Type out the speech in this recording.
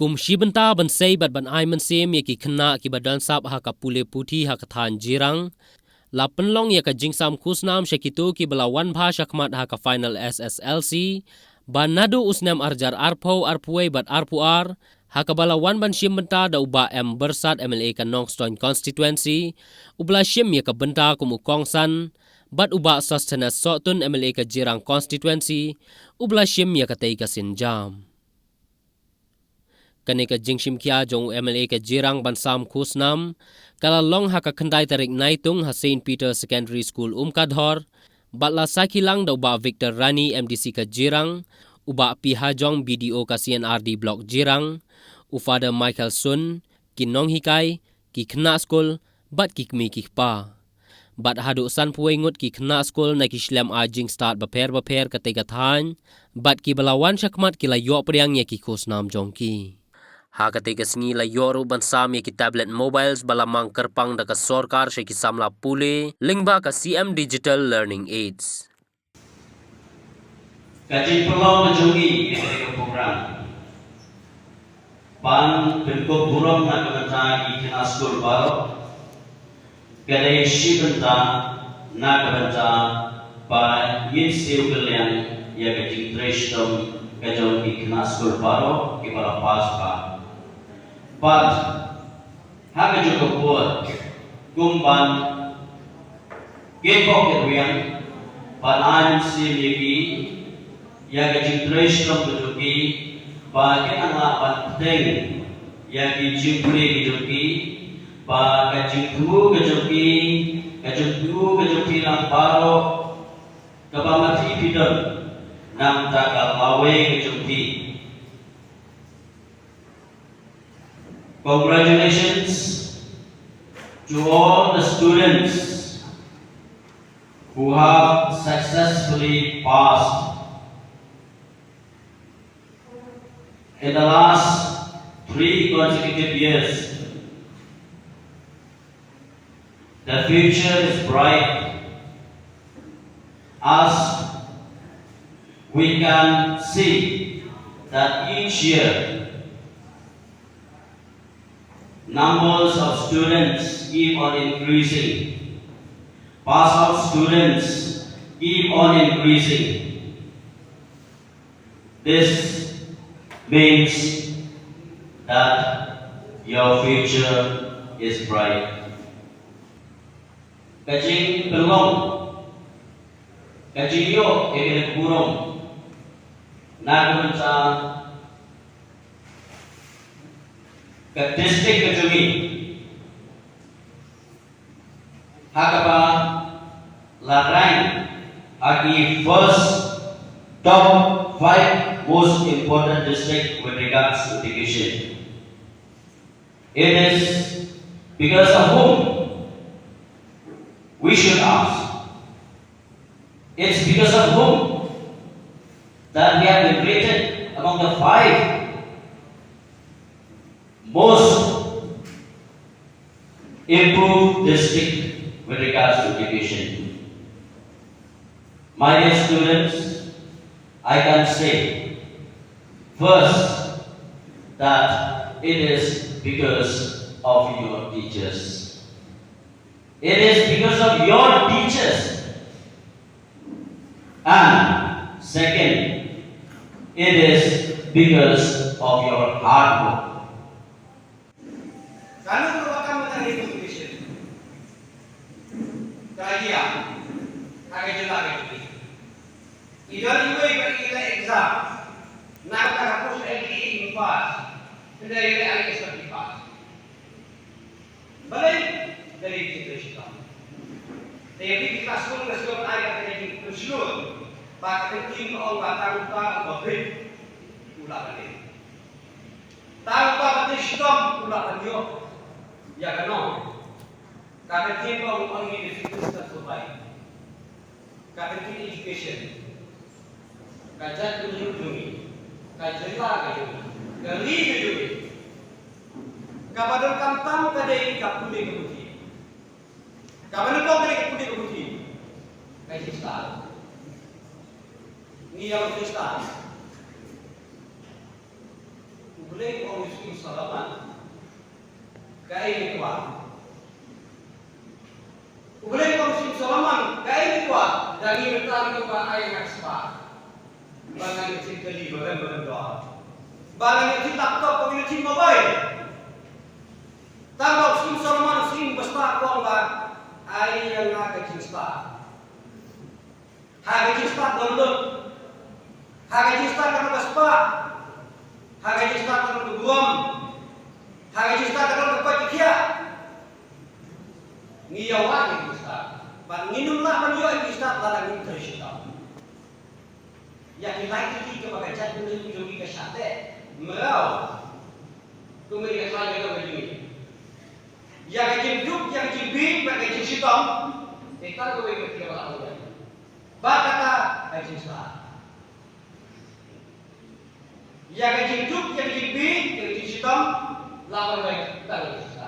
kum shibenta ban sei bat ban ai man sem ye ki khna ki badan sap ha ka pule puthi ha ka than jirang la penlong Iakajing sam kusnam shakitu ki belawan bha shakmat ha ka final SSLC ban nadu usnam arjar arpo arpuai bat arpuar ha ka belawan ban shibenta da uba Byrsat MLA ka Nongstoin constituency ubla shim ye ka benta kum ukongsan bat uba sustenance sotun MLA ka jirang constituency ubla shim ye ka tei ka sinjam kanika jingshim kia jong MLA ka jirang bansam kusnam kala long ha ka khandai tarik naitung ha St Peter Secondary School kadhor batla sakilang da uba Victor Rani MDC ka jirang uba Pihajong BDO ka CNRD block jirang ufada Michael Sun kinong hikai ki khna school bat ki kmi ki pa bat hadu san puengut ki khna school na ki shlam a Jingstad baper ka tega than bat ki belawan shakmat ki la yo priang ye ki kusnam jongki ha kate kasngi la yoru bansam ye ki tablet mobiles balamang kerpang da ka sorkar she ki samla pule lingba ka CM digital learning aids kaji pulau menjungi ke program pan bentuk burung nak mengenai ki kena school baru kadai shibenta nak baca pa yin siu kalian ya ke Shitom kajong ki kena school baru ki para pas pa but haka juga buat kumban gepok kerwian panan si migi ya ke Shitom kejuki pakai anak penting ya ke jingkuri kejuki pakai jingku kejuki lang paro kapamati pidon nam Daka lawe kejuki. Congratulations to all the students who have successfully passed in the last 3 consecutive years. The future is bright as we can see that each year numbers of students keep on increasing. Pass out students keep on increasing. This means that your future is bright. Kajing belong, kajing yo ekene kurong, nagunsa ke district kejungi hakapa larang agi first top 5 most important district with regards to education. It is because of whom we should ask. It's because of whom that we have been rated among the 5 most improved district with regards to education. My dear students, I can say first that it is because of your teachers. It is because of your teachers. And second, it is because of your hard work. Kalau merupakan materi competition, kaya agak jelas ini. Idan ibu kita exam, nak hapus lagi impas, dari lagi seperti pas. Balik dari kita Shitom. Tapi kita sekolah ayat dari Shitom, pakai tim orang tanpa berbeda, ulah balik. Tanpa Shitom ulah balik. Ya kena. Kata tim orang ini difficulty survive. Kata tim education. Kajian tunjuk-tunjuk, kajian lagi, gali juga. Kapan kampang kadai kapuli kebuti. Kapan kau kadai kapuli kebuti. Kajian start. Ni yang start. boleh orang miskin salaman, kain kuat. Boleh orang miskin salaman, kain kuat. Dan ini bertahan kepada air yang sepak. Bangan yang cinta liba dan berdoa. Bangan yang cinta laptop, bangan yang cinta mobile. Tambah miskin salaman, miskin besar kuang bang. Air yang nak Jingstad. Harga Jingstad download. Harga Jingstad kan bersepak. Harga Jingstad kan berguam. Harga Jingstad kan berpacikia. Ngiyawan Jingstad. Ban minumlah menjual Jingstad dalam minta Shitom. Yang lagi kepada jatuh menjadi ke syate. Merau. Kemudian lagi ke begini. Yang hidup, yang Biej, yang Shitom. Kita go ikut dia orang lain. Bakata Jingstad. Yang hidup, yang Biej, yang Shitom, lawan mereka kita.